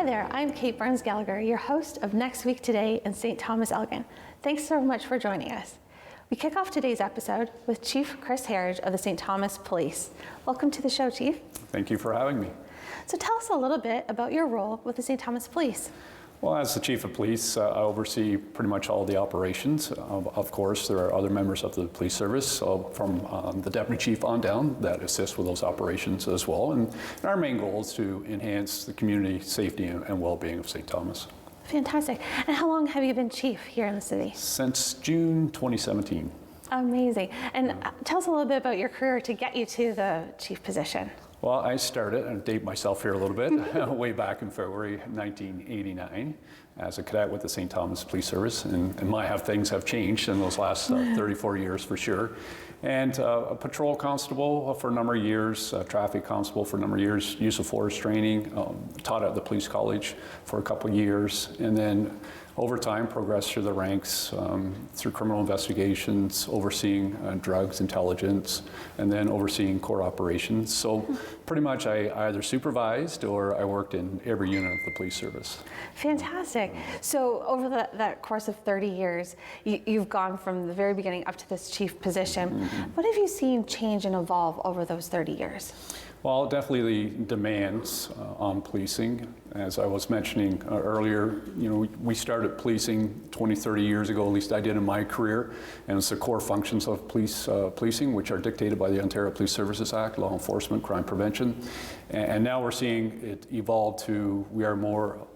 Hi there, I'm Kate Burns-Gallagher, your host of Next Week Today in St. Thomas-Elgin. Thanks so much for joining us. We kick off today's episode with Chief Chris Herridge of the St. Thomas Police. Welcome to the show, Chief. Thank you for having me. So tell us a little bit about your role with the St. Thomas Police. Well, as the Chief of Police, I oversee pretty much all the operations. Of course, there are other members of the police service from the Deputy Chief on down that assist with those operations as well. And our main goal is to enhance the community safety and well-being of St. Thomas. Fantastic. And how long have you been Chief here in the city? Since June 2017. Amazing. And tell us a little bit about your career to get you to the Chief position. Well, I started, and date myself here a little bit, way back in February 1989 as a cadet with the St. Thomas Police Service. And things have changed in those last 34 years for sure. And a patrol constable for a number of years, a traffic constable for a number of years, use of force training, taught at the police college for a couple of years, and then over time progressed through the ranks through criminal investigations, overseeing drugs intelligence, and then overseeing court operations. So pretty much I either supervised or I worked in every unit of the police service. Fantastic. So over that course of 30 years, you've gone from the very beginning up to this Chief position. What have you seen change and evolve over those 30 years? Well, definitely the demands on policing. As I was mentioning earlier, we started policing 20, 30 years ago, at least I did in my career, and it's the core functions of policing, which are dictated by the Ontario Police Services Act, law enforcement, crime prevention. And now we're seeing it evolve to, we are more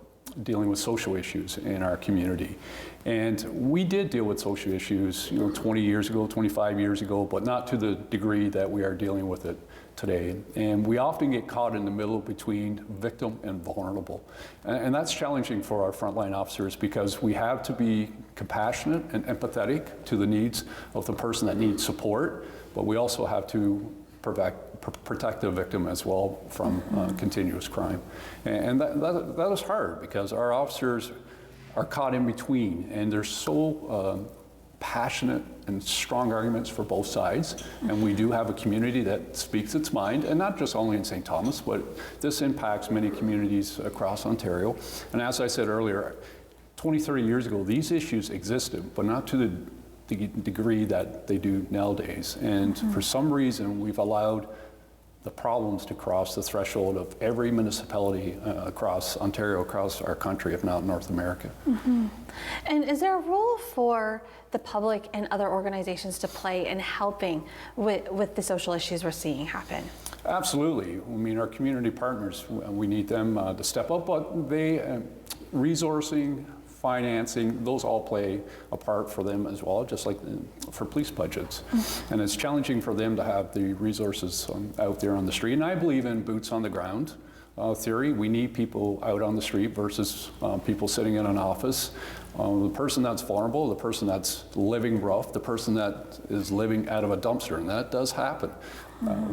dealing with social issues in our community. And we did deal with social issues, 20 years ago, 25 years ago, but not to the degree that we are dealing with it today. And we often get caught in the middle between victim and vulnerable. And that's challenging for our frontline officers because we have to be compassionate and empathetic to the needs of the person that needs support, but we also have to protect the victim as well from continuous crime. And that is hard because our officers are caught in between, and they're so passionate and strong arguments for both sides. And we do have a community that speaks its mind, and not just only in St. Thomas, but this impacts many communities across Ontario. And as I said earlier, 20, 30 years ago, these issues existed, but not to the degree that they do nowadays. And for some reason, we've allowed the problems to cross the threshold of every municipality across Ontario, across our country, if not North America. And is there a role for the public and other organizations to play in helping with the social issues we're seeing happen? Absolutely. I mean, our community partners, we need them to step up, but they, resourcing, financing, those all play a part for them as well, just like for police budgets. And it's challenging for them to have the resources out there on the street. And I believe in boots on the ground theory. We need people out on the street versus people sitting in an office. The person that's vulnerable, the person that's living rough, the person that is living out of a dumpster, and that does happen.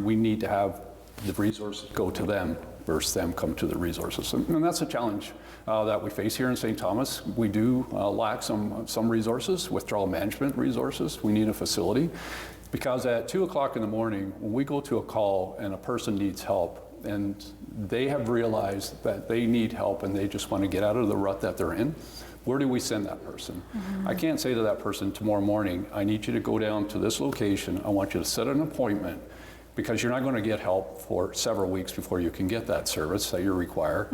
We need to have the resources go to them versus them come to the resources. And that's a challenge that we face here in St. Thomas. We do lack some resources, withdrawal management resources. We need a facility because at 2 o'clock in the morning, when we go to a call and a person needs help and they have realized that they need help and they just want to get out of the rut that they're in, where do we send that person? I can't say to that person tomorrow morning, I need you to go down to this location. I want you to set an appointment, because you're not going to get help for several weeks before you can get that service that you require.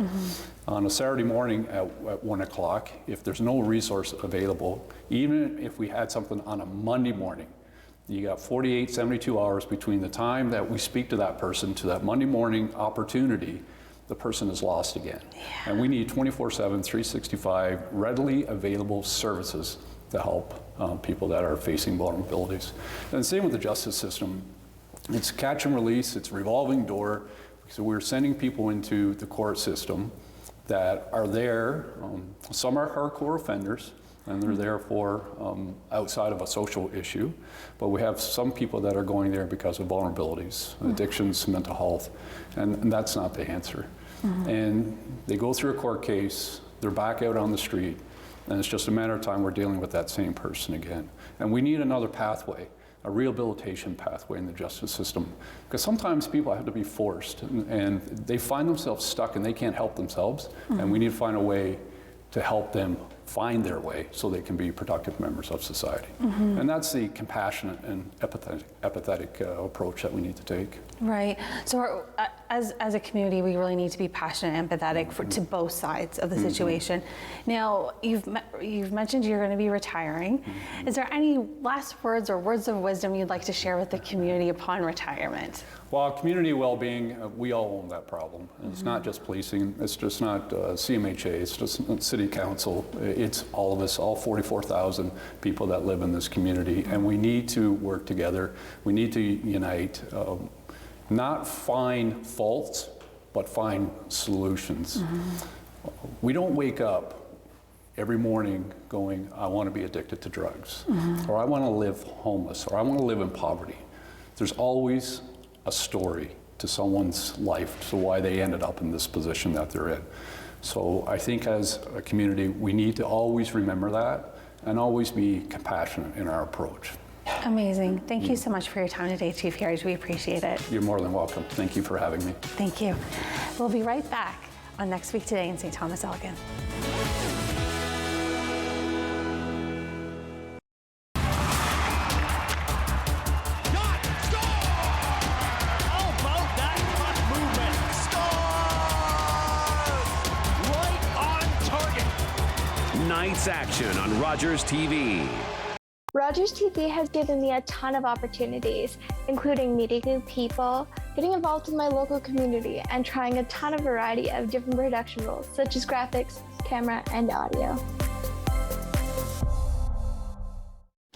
On a Saturday morning at 1 o'clock, if there's no resource available, even if we had something on a Monday morning, you got 48, 72 hours between the time that we speak to that person to that Monday morning opportunity, the person is lost again. And we need 24/7, 365 readily available services to help people that are facing vulnerabilities. And same with the justice system. It's catch and release, it's revolving door. So we're sending people into the court system that are there. Some are hardcore offenders, and they're there for outside of a social issue. But we have some people that are going there because of vulnerabilities, addictions, mental health, and that's not the answer. And they go through a court case, they're back out on the street, and it's just a matter of time we're dealing with that same person again. And we need another pathway. a rehabilitation pathway in the justice system. Because sometimes people have to be forced and they find themselves stuck and they can't help themselves. And we need to find a way to help them find their way so they can be productive members of society. And that's the compassionate and empathetic approach that we need to take. Right. So as a community, we really need to be passionate and empathetic to both sides of the situation. Now, you've mentioned you're going to be retiring. Is there any last words or words of wisdom you'd like to share with the community upon retirement? Well, community well-being, we all own that problem. And it's not just policing, it's just not CMHA, it's just not City Council, it's all of us, all 44,000 people that live in this community. And we need to work together, we need to unite, not find faults, but find solutions. We don't wake up every morning going, I want to be addicted to drugs, or I want to live homeless, or I want to live in poverty. There's always a story to someone's life, to why they ended up in this position that they're in. So I think as a community, we need to always remember that and always be compassionate in our approach. Amazing. Thank you so much for your time today, Chief Herridge. We appreciate it. You're more than welcome. Thank you for having me. Thank you. We'll be right back on Next Week Today in St. Thomas-Elgin. Night's action on Rogers TV. Rogers TV has given me a ton of opportunities, including meeting new people, getting involved in my local community, and trying a ton of variety of different production roles, such as graphics, camera, and audio.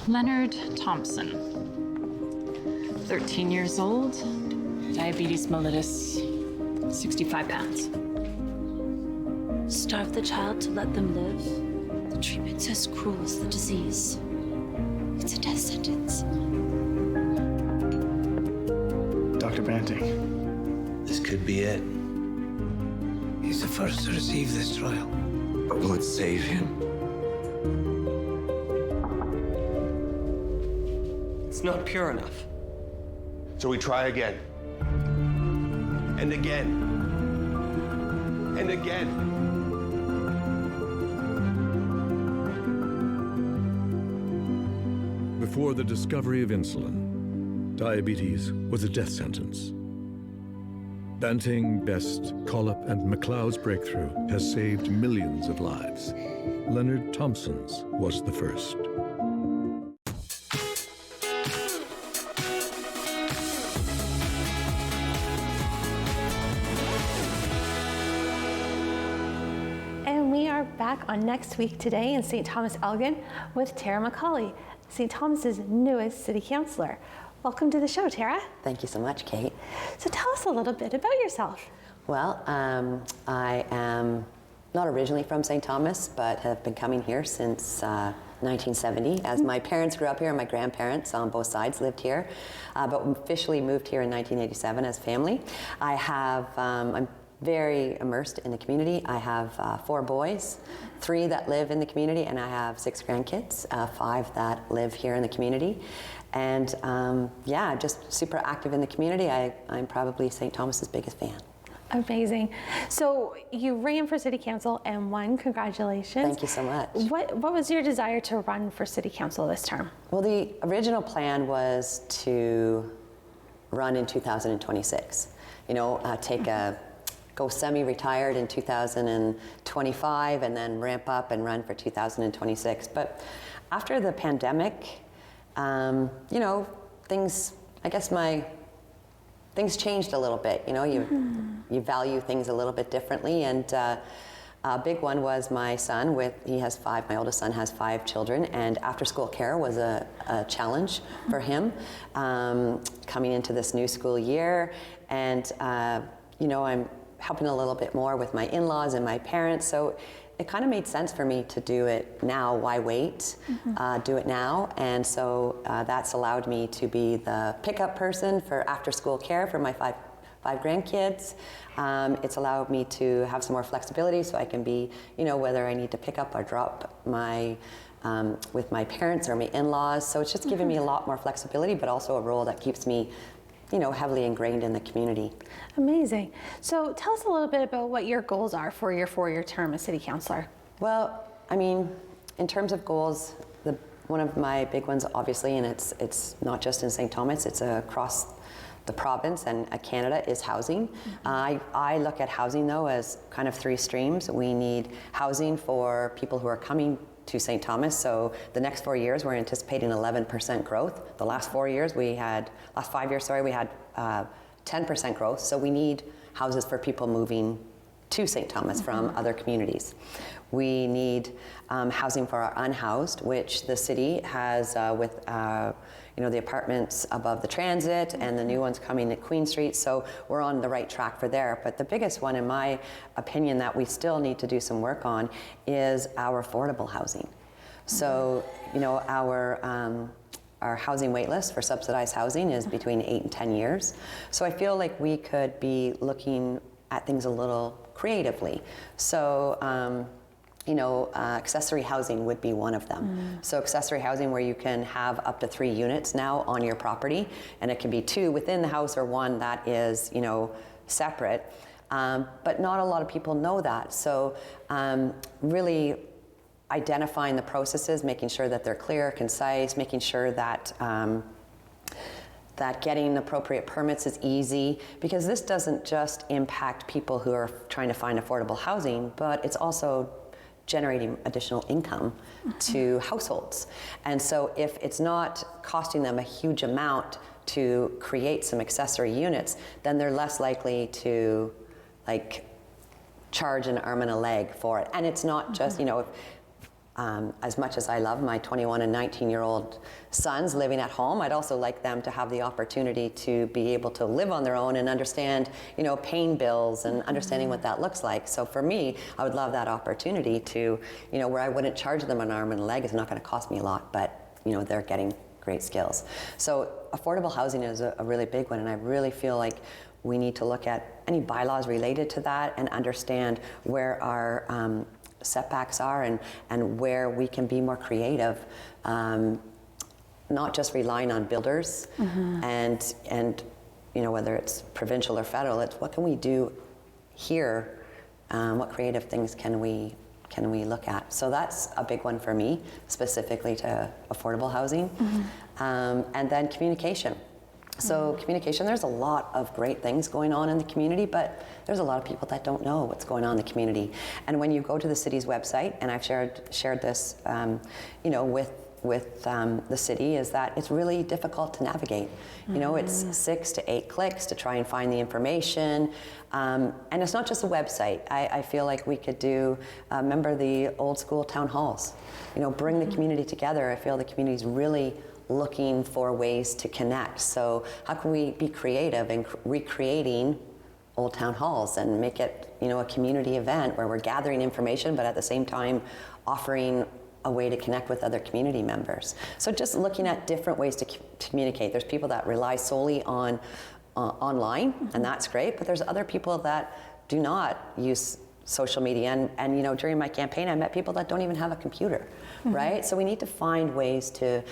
Leonard Thompson, 13 years old, diabetes mellitus, 65 pounds. Starve the child to let them live? The treatment's as cruel as the disease. It's a death sentence. Dr. Banting. This could be it. He's the first to receive this trial. But will it save him? It's not pure enough. So we try again. And again. And again. Before the discovery of insulin, diabetes was a death sentence. Banting, Best, Collop, and McLeod's breakthrough has saved millions of lives. Leonard Thompson's was the first. And we are back on Next Week Today in St. Thomas-Elgin with Tara McCauley, St. Thomas's newest city councillor. Welcome to the show, Tara. Thank you so much, Kate. So tell us a little bit about yourself. Well, I am not originally from St. Thomas, but have been coming here since 1970, as my parents grew up here and my grandparents on both sides lived here, but officially moved here in 1987 as family. I'm very immersed in the community. I have 4 boys, 3 that live in the community, and I have 6 grandkids, 5 that live here in the community. And yeah, just super active in the community. I'm probably St. Thomas's biggest fan. Amazing. So you ran for city council and won. Congratulations. Thank you so much. What was your desire to run for city council this term? Well, the original plan was to run in 2026. You know, go semi-retired in 2025 and then ramp up and run for 2026. But after the pandemic, you know, things changed a little bit. You know, you value things a little bit differently, and a big one was my son. My oldest son has 5 children, and after-school care was a challenge for him coming into this new school year. And you know, I'm helping a little bit more with my in-laws and my parents, so it kind of made sense for me to do it now. Why wait? Do it now. And so that's allowed me to be the pickup person for after-school care for my five grandkids. It's allowed me to have some more flexibility, so I can be, you know, whether I need to pick up or drop my with my parents or my in-laws. So it's just given me a lot more flexibility, but also a role that keeps me, you know, heavily ingrained in the community. Amazing. So tell us a little bit about what your goals are for your 4-year term as city councillor. Well, I mean, in terms of goals, one of my big ones, obviously, and it's not just in St. Thomas, it's across the province and Canada, is housing. I look at housing, though, as kind of 3 streams. We need housing for people who are coming to St. Thomas. So the next 4 years, we're anticipating 11% growth. The last 5 years, we had 10% growth. So we need houses for people moving to St. Thomas from other communities. We need housing for our unhoused, which the city has with you know, the apartments above the transit and the new ones coming at Queen Street. So we're on the right track for there. But the biggest one, in my opinion, that we still need to do some work on is our affordable housing. So, you know, our housing wait list for subsidized housing is between 8 and 10 years. So I feel like we could be looking at things a little creatively. So, you know, accessory housing would be one of them. So accessory housing where you can have up to 3 units now on your property, and it can be 2 within the house or 1 that is, you know, separate. But not a lot of people know that. So really identifying the processes, making sure that they're clear, concise, making sure that that getting appropriate permits is easy, because this doesn't just impact people who are trying to find affordable housing, but it's also generating additional income to households. And so if it's not costing them a huge amount to create some accessory units, then they're less likely to like charge an arm and a leg for it. And it's not just, you know, if, as much as I love my 21 and 19-year-old sons living at home, I'd also like them to have the opportunity to be able to live on their own and understand, you know, paying bills and understanding what that looks like. So for me, I would love that opportunity to, you know, where I wouldn't charge them an arm and a leg. It's not going to cost me a lot, but, you know, they're getting great skills. So affordable housing is a really big one, and I really feel like we need to look at any bylaws related to that and understand where our setbacks are and where we can be more creative, not just relying on builders and you know, whether it's provincial or federal, it's what can we do here, what creative things can we look at. So that's a big one for me, specifically to affordable housing. And then communication. So communication, there's a lot of great things going on in the community, but there's a lot of people that don't know what's going on in the community. And when you go to the city's website, and I've shared this, you know, with the city, is that it's really difficult to navigate. You know, it's 6 to 8 clicks to try and find the information. And it's not just a website. I feel like we could do, remember the old school town halls, you know, bring the community together. I feel the community's really looking for ways to connect. So how can we be creative in recreating old town halls and make it, you know, a community event where we're gathering information, but at the same time offering a way to connect with other community members. So just looking at different ways to communicate. There's people that rely solely on online, and that's great, but there's other people that do not use social media. And you know, during my campaign, I met people that don't even have a computer, right? So we need to find ways to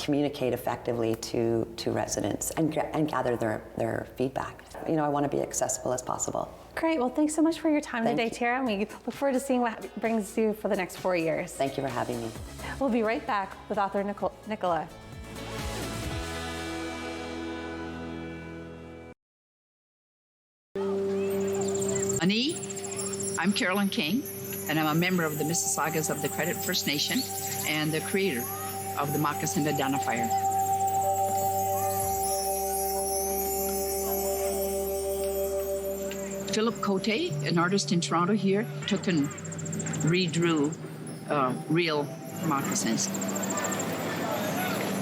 communicate effectively to residents and gather their feedback. You know, I want to be accessible as possible. Great. Well, thanks so much for your time today, Tara. And we look forward to seeing what brings you for the next 4 years. Thank you for having me. We'll be right back with author Nichola. Ani, I'm Carolyn King, and I'm a member of the Mississaugas of the Credit First Nation and the creator of the Moccasin Identifier. Philip Cote, an artist in Toronto here, took and redrew real moccasins.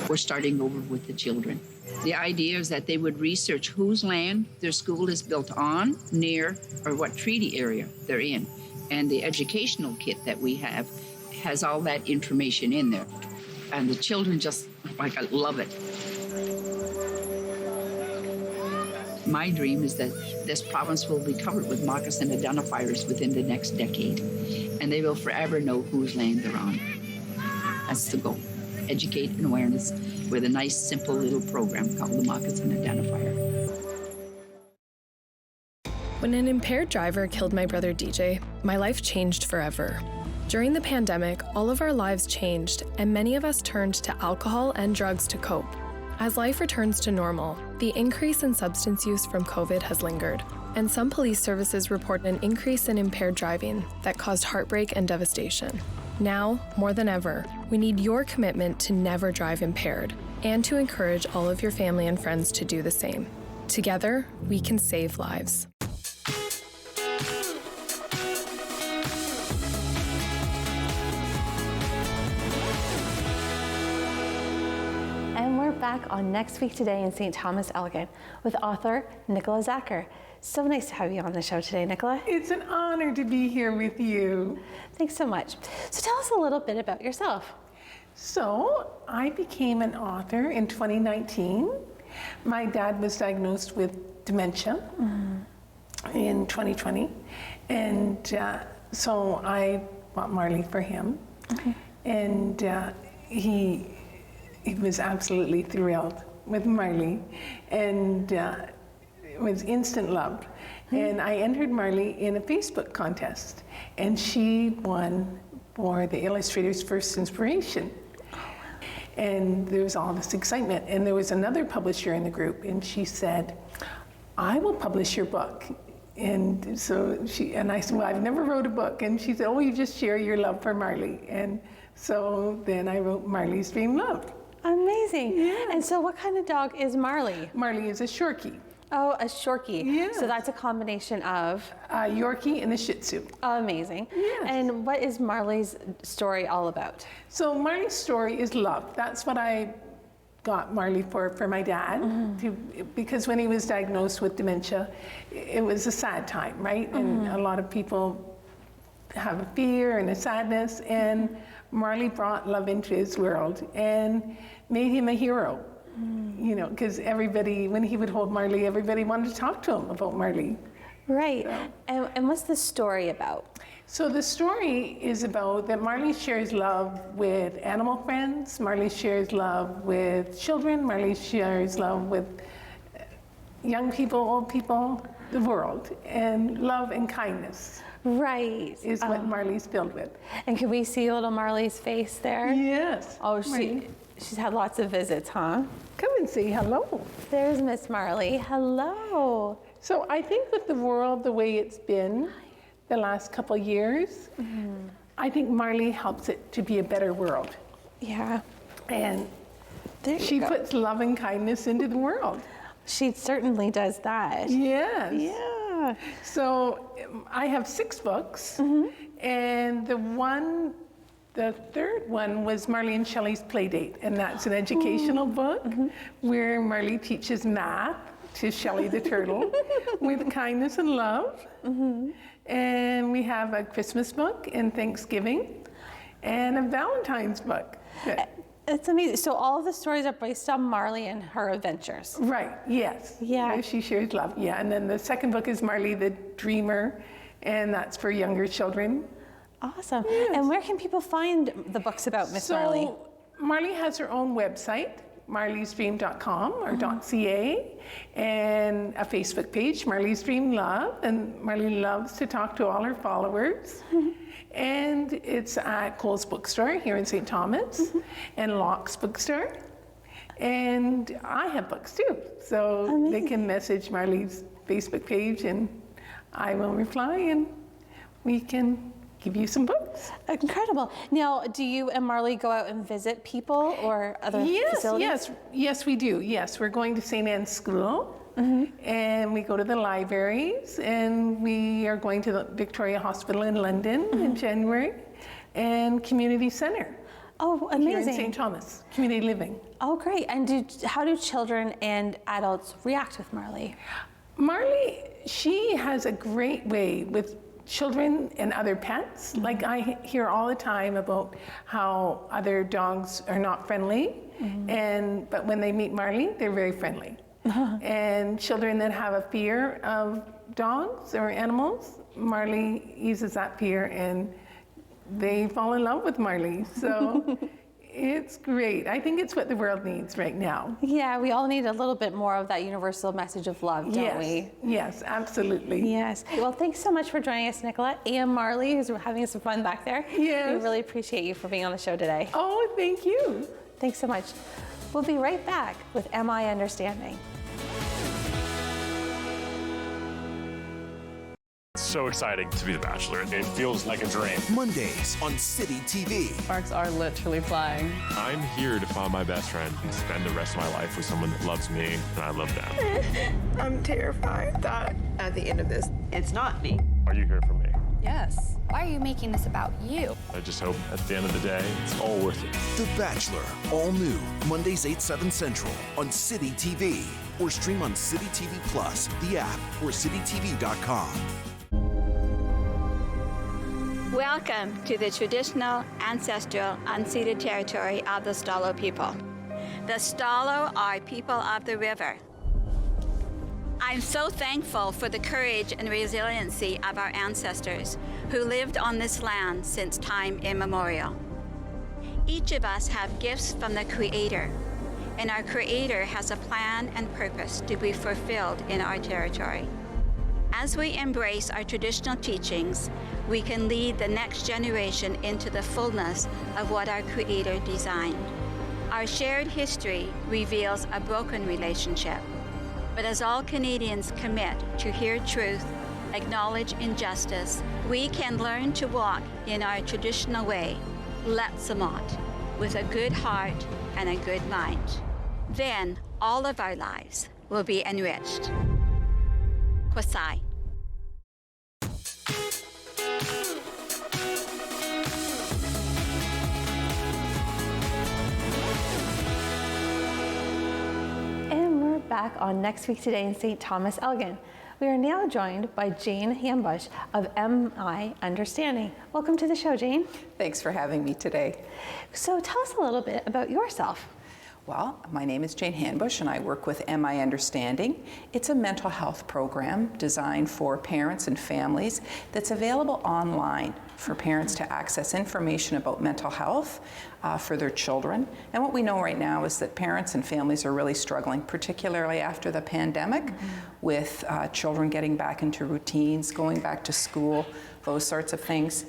We're starting over with the children. The idea is that they would research whose land their school is built on, near, or what treaty area they're in. And the educational kit that we have has all that information in there. And the children just, like, I love it. My dream is that this province will be covered with moccasin identifiers within the next decade, and they will forever know whose land they're on. That's the goal. Educate and awareness with a nice, simple little program called the Moccasin Identifier. When an impaired driver killed my brother DJ, my life changed forever. During the pandemic, all of our lives changed, and many of us turned to alcohol and drugs to cope. As life returns to normal, the increase in substance use from COVID has lingered, and some police services report an increase in impaired driving that caused heartbreak and devastation. Now, more than ever, we need your commitment to never drive impaired, and to encourage all of your family and friends to do the same. Together, we can save lives. And we're back on Next Week Today in St. Thomas-Elgin with author Nichola Zacher. So nice to have you on the show today, Nichola. It's an honor to be here with you. Thanks so much. So tell us a little bit about yourself. So I became an author in 2019. My dad was diagnosed with dementia in 2020. And so I bought Marley for him. And he was absolutely thrilled with Marley, and it was instant love. And I entered Marley in a Facebook contest, and she won for the Illustrator's First Inspiration. And there was all this excitement, and there was another publisher in the group, and she said, I will publish your book. And so I said, well, I've never wrote a book. And she said, oh, you just share your love for Marley. And so then I wrote Marley's Dream Love. Amazing. Yeah. And so what kind of dog is Marley? Marley is a Shorkie. Oh, a Shorkie. Yes. So that's a combination of? A Yorkie and a Shih Tzu. Amazing. Yes. And what is Marley's story all about? So Marley's story is love. That's what I got Marley for my dad, because when he was diagnosed with dementia, it was a sad time, right? And a lot of people have a fear and a sadness, and Marley brought love into his world and made him a hero. You know, because everybody, when he would hold Marley, everybody wanted to talk to him about Marley. Right. So. And what's the story about? So the story is about that Marley shares love with animal friends, Marley shares love with children, Marley shares love with young people, old people, the world, and love and kindness. Right. Is what Marley's filled with. And can we see little Marley's face there? Yes. Oh, she's had lots of visits, huh? Come and say hello. There's Miss Marley. Hello. So I think with the world the way it's been the last couple years, I think Marley helps it to be a better world. Yeah. And she puts love and kindness into the world. She certainly does that. Yes. Yeah. So I have 6 books, and the third one was Marley and Shelley's Playdate, and that's an educational book where Marley teaches math to Shelley the turtle with kindness and love. And we have a Christmas book and Thanksgiving and a Valentine's book. It's amazing. So all of the stories are based on Marley and her adventures. Right, yes. Yeah. She shares love, yeah. And then the second book is Marley the Dreamer, and that's for younger children. Awesome. Yes. And where can people find the books about Miss Marley? Marley has her own website, marleysdream.com or .ca, and a Facebook page, Marley's Dream Love, and Marley loves to talk to all her followers. And it's at Cole's Bookstore here in St. Thomas, and Locke's Bookstore. And I have books too, so they can message Marley's Facebook page and I will reply and we can give you some books. Incredible. Now, do you and Marley go out and visit people or other facilities? Yes, we do. Yes, we're going to St. Anne's School, and we go to the libraries, and we are going to the Victoria Hospital in London in January, and Community Center. Oh, amazing. Here in St. Thomas, Community Living. Oh, great. And how do children and adults react with Marley? Marley, she has a great way with children and other pets. Like I hear all the time about how other dogs are not friendly, but when they meet Marley, they're very friendly. And children that have a fear of dogs or animals, Marley eases that fear and they fall in love with Marley. So It's great. I think it's what the world needs right now. Yeah, we all need a little bit more of that universal message of love, don't we? Yes, absolutely. Yes. Well, thanks so much for joining us, Nichola, and Marley, who's having some fun back there. Yes. We really appreciate you for being on the show today. Oh, thank you. Thanks so much. We'll be right back with Am I Understanding? So exciting to be The Bachelor. It feels like a dream. Mondays on City TV. Sparks are literally flying. I'm here to find my best friend and spend the rest of my life with someone that loves me and I love them. I'm terrified that at the end of this, it's not me. Are you here for me? Yes. Why are you making this about you? I just hope at the end of the day, it's all worth it. The Bachelor, all new, Mondays 8, 7 Central on City TV. Or stream on City TV Plus, the app, or citytv.com. Welcome to the traditional, ancestral, unceded territory of the Stalo people. The Stalo are people of the river. I'm so thankful for the courage and resiliency of our ancestors who lived on this land since time immemorial. Each of us have gifts from the Creator, and our Creator has a plan and purpose to be fulfilled in our territory. As we embrace our traditional teachings, we can lead the next generation into the fullness of what our Creator designed. Our shared history reveals a broken relationship, but as all Canadians commit to hear truth, acknowledge injustice, we can learn to walk in our traditional way, Letsamot, with a good heart and a good mind. Then all of our lives will be enriched. Kwasai. Back on Next Week Today in St. Thomas-Elgin. We are now joined by Jane Hambush of Am I Understanding. Welcome to the show, Jane. Thanks for having me today. So tell us a little bit about yourself. Well, my name is Jane Hambush and I work with Am I Understanding. It's a mental health program designed for parents and families that's available online for parents to access information about mental health for their children. And what we know right now is that parents and families are really struggling, particularly after the pandemic, with children getting back into routines, going back to school, those sorts of things.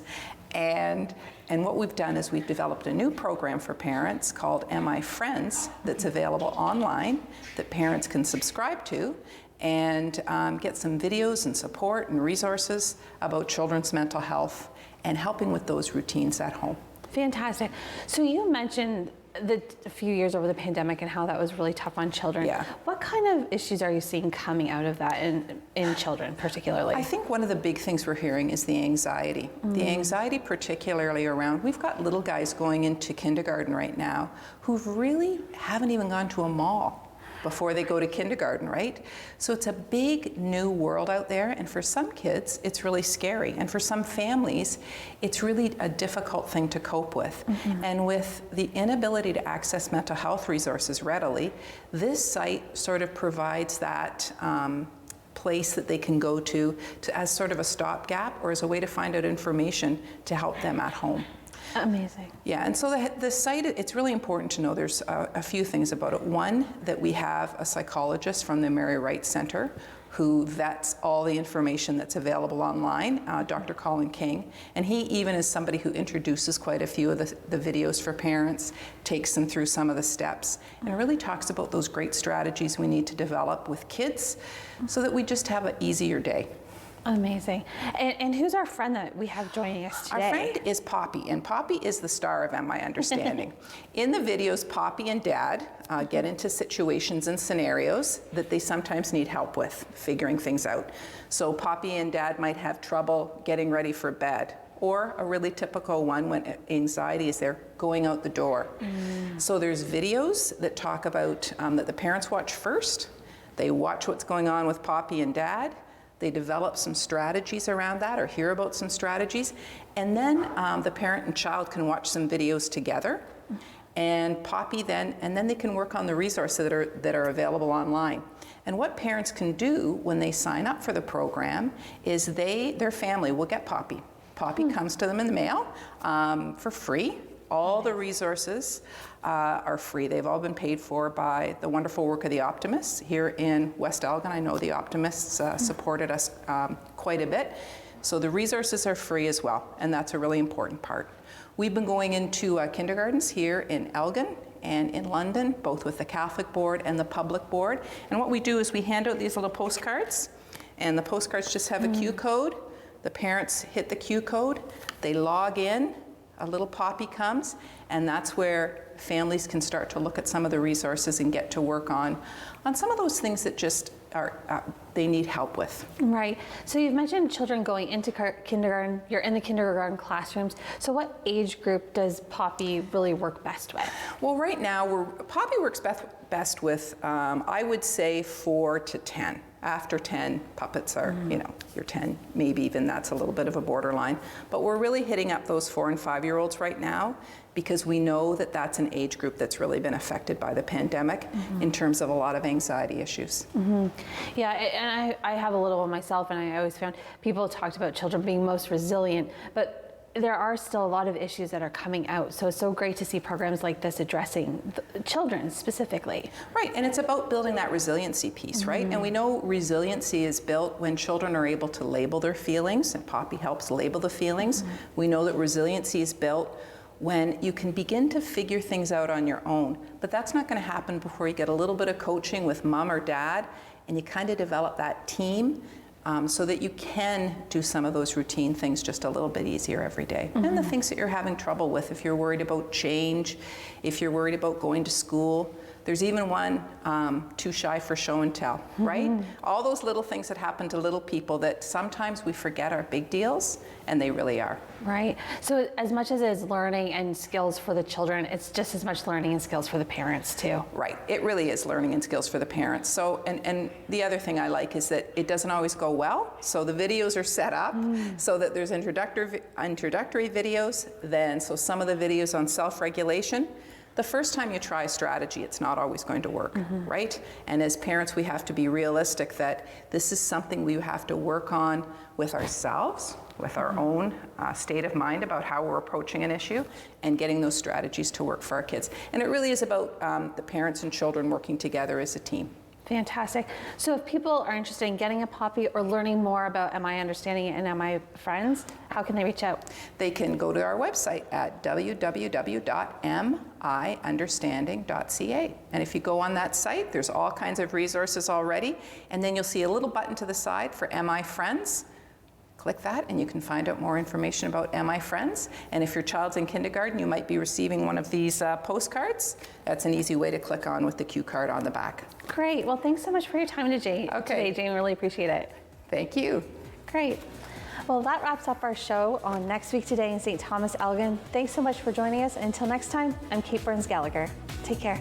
And what we've done is we've developed a new program for parents called Am I Friends that's available online that parents can subscribe to and get some videos and support and resources about children's mental health and helping with those routines at home. Fantastic. So you mentioned a few years over the pandemic and how that was really tough on children. Yeah. What kind of issues are you seeing coming out of that in children particularly? I think one of the big things we're hearing is the anxiety. The anxiety particularly around, we've got little guys going into kindergarten right now who really haven't even gone to a mall before they go to kindergarten, right? So it's a big new world out there, and for some kids, it's really scary. And for some families, it's really a difficult thing to cope with. And with the inability to access mental health resources readily, this site sort of provides that place that they can go to as sort of a stopgap or as a way to find out information to help them at home. Amazing. Yeah, and so the site, it's really important to know there's a few things about it. One, that we have a psychologist from the Mary Wright Center who vets all the information that's available online, Dr. Colin King, and he even is somebody who introduces quite a few of the videos for parents, takes them through some of the steps, and really talks about those great strategies we need to develop with kids so that we just have an easier day. Amazing. And who's our friend that we have joining us today? Our friend is Poppy, and Poppy is the star of Am I Understanding? In the videos, Poppy and Dad get into situations and scenarios that they sometimes need help with, figuring things out. So Poppy and Dad might have trouble getting ready for bed, or a really typical one when anxiety is there, going out the door. So there's videos that talk about, that the parents watch first. They watch what's going on with Poppy and Dad. They develop some strategies around that or hear about some strategies. And then the parent and child can watch some videos together. And Poppy then they can work on the resources that are available online. And what parents can do when they sign up for the program is their family will get Poppy. Poppy comes to them in the mail for free. All the resources are free. They've all been paid for by the wonderful work of the Optimists here in West Elgin. I know the Optimists supported us quite a bit. So the resources are free as well, and that's a really important part. We've been going into kindergartens here in Elgin and in London, both with the Catholic Board and the Public Board. And what we do is we hand out these little postcards, and the postcards just have a Q code. The parents hit the Q code, they log in, a little poppy comes, and that's where families can start to look at some of the resources and get to work on some of those things that just are they need help with. Right. So you've mentioned children going into kindergarten. You're in the kindergarten classrooms. So what age group does Poppy really work best with? Well, right now, Poppy works best with, I would say, 4 to 10. After 10, puppets are, you know, you're 10, maybe even that's a little bit of a borderline. But we're really hitting up those 4 and 5-year-olds right now because we know that that's an age group that's really been affected by the pandemic in terms of a lot of anxiety issues. Yeah, and I have a little one myself, and I always found people talked about children being most resilient, but there are still a lot of issues that are coming out. So it's so great to see programs like this addressing children specifically. Right, and it's about building that resiliency piece, right? And we know resiliency is built when children are able to label their feelings, and Poppy helps label the feelings. We know that resiliency is built when you can begin to figure things out on your own. But that's not going to happen before you get a little bit of coaching with mom or dad, and you kind of develop that team so that you can do some of those routine things just a little bit easier every day. And the things that you're having trouble with, if you're worried about change, if you're worried about going to school. There's even one, too shy for show and tell, right? All those little things that happen to little people that sometimes we forget are big deals, and they really are. Right. So as much as it is learning and skills for the children, it's just as much learning and skills for the parents too. Right. It really is learning and skills for the parents. So, and the other thing I like is that it doesn't always go well. So the videos are set up so that there's introductory videos, then so some of the videos on self-regulation. The first time you try a strategy, it's not always going to work, right? And as parents, we have to be realistic that this is something we have to work on with ourselves, with our own state of mind about how we're approaching an issue and getting those strategies to work for our kids. And it really is about the parents and children working together as a team. Fantastic. So if people are interested in getting a Poppy or learning more about Am I Understanding It and Am I Friends, how can they reach out? They can go to our website at www.miunderstanding.ca. And if you go on that site, there's all kinds of resources already. And then you'll see a little button to the side for Am I Friends? Click that and you can find out more information about Am I Friends? And if your child's in kindergarten, you might be receiving one of these postcards. That's an easy way to click on with the cue card on the back. Great. Well, thanks so much for your time today, Jane. Really appreciate it. Thank you. Great. Well, that wraps up our show on Next Week Today in St. Thomas-Elgin. Thanks so much for joining us. And until next time, I'm Kate Burns-Gallagher. Take care.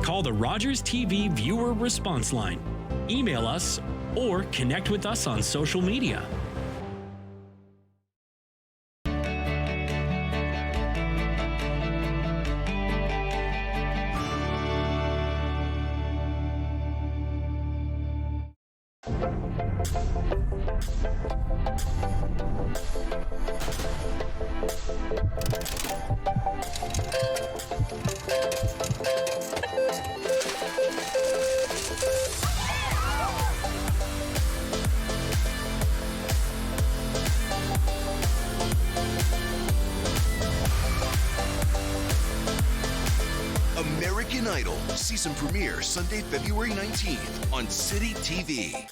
Call the Rogers TV viewer response line, email us, or connect with us on social media. American Idol season premiere Sunday, February 19th on City TV.